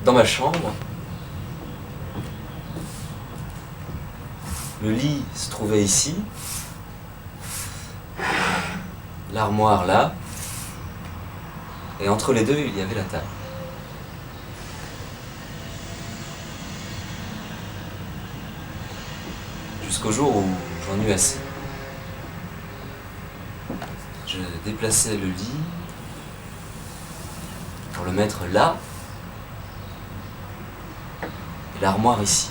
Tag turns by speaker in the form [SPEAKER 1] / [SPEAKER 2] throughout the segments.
[SPEAKER 1] dans ma chambre. Le lit se trouvait ici, l'armoire là, et entre les deux, il y avait la table. Jusqu'au jour où j'en eus assez. Je déplaçais le lit pour le mettre là, et l'armoire ici.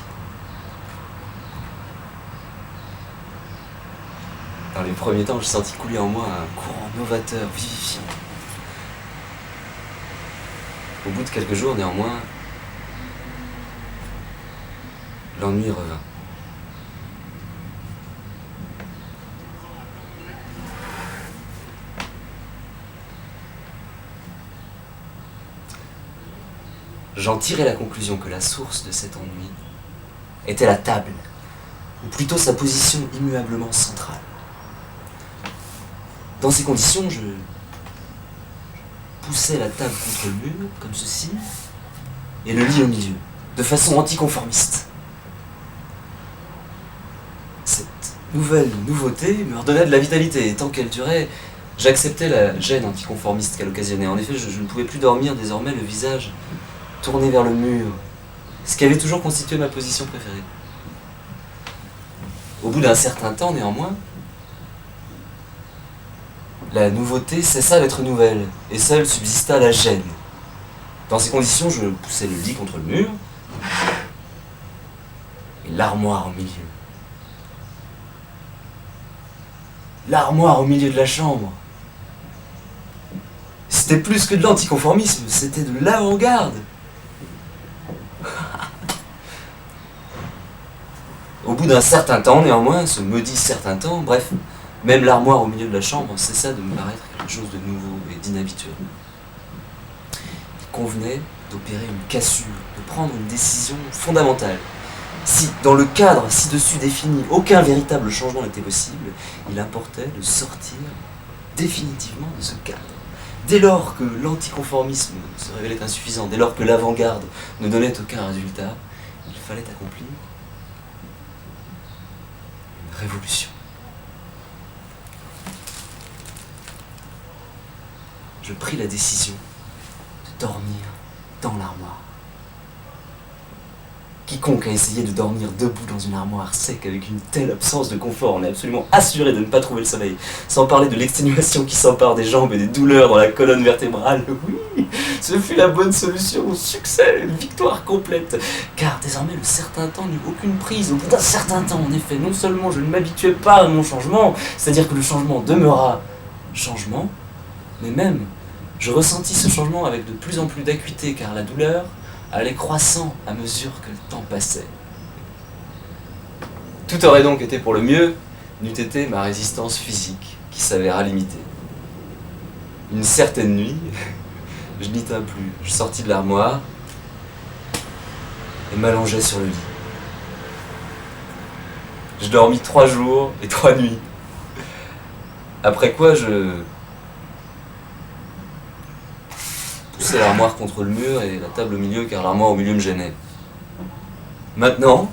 [SPEAKER 1] Dans les premiers temps, j'ai senti couler en moi un courant novateur, vivifiant. Au bout de quelques jours, néanmoins, l'ennui revint. J'en tirai la conclusion que la source de cet ennui était la table, ou plutôt sa position immuablement centrale. Dans ces conditions, je poussais la table contre le mur, comme ceci, et le lit au milieu, de façon anticonformiste. Cette nouvelle nouveauté me redonnait de la vitalité, et tant qu'elle durait, j'acceptais la gêne anticonformiste qu'elle occasionnait. En effet, je ne pouvais plus dormir désormais le visage tourné vers le mur, ce qui avait toujours constitué ma position préférée. Au bout d'un certain temps, néanmoins, la nouveauté cessa d'être nouvelle, et seule subsista la gêne. Dans ces conditions, je poussais le lit contre le mur, et l'armoire au milieu. L'armoire au milieu de la chambre. C'était plus que de l'anticonformisme, c'était de l'avant-garde. Au bout d'un certain temps, néanmoins, ce maudit certain temps, bref, même l'armoire au milieu de la chambre cessa de me paraître quelque chose de nouveau et d'inhabituel. Il convenait d'opérer une cassure, de prendre une décision fondamentale. Si, dans le cadre ci-dessus défini, aucun véritable changement n'était possible, il importait de sortir définitivement de ce cadre. Dès lors que l'anticonformisme se révélait insuffisant, dès lors que l'avant-garde ne donnait aucun résultat, il fallait accomplir une révolution. Je pris la décision de dormir dans l'armoire. Quiconque a essayé de dormir debout dans une armoire sait qu'avec une telle absence de confort, on est absolument assuré de ne pas trouver le sommeil. Sans parler de l'exténuation qui s'empare des jambes et des douleurs dans la colonne vertébrale. Oui, ce fut la bonne solution au succès, une victoire complète. Car désormais, le certain temps n'eut aucune prise. Au bout d'un certain temps, en effet, non seulement je ne m'habituais pas à mon changement, c'est-à-dire que le changement demeura changement, mais même, je ressentis ce changement avec de plus en plus d'acuité, car la douleur allait croissant à mesure que le temps passait. Tout aurait donc été pour le mieux, n'eût été ma résistance physique, qui s'avéra limitée. Une certaine nuit, je n'y tins plus. Je sortis de l'armoire et m'allongeai sur le lit. Je dormis 3 jours et 3 nuits. Après quoi, je poussais l'armoire contre le mur et la table au milieu, car l'armoire au milieu me gênait. Maintenant,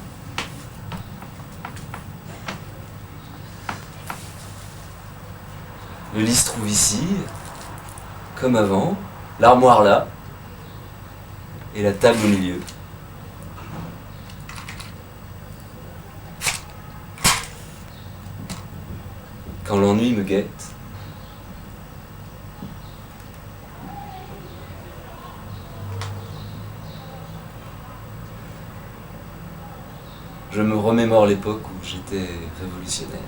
[SPEAKER 1] le lit se trouve ici, comme avant, l'armoire là, et la table au milieu. Quand l'ennui me guette, je me remémore l'époque où j'étais révolutionnaire.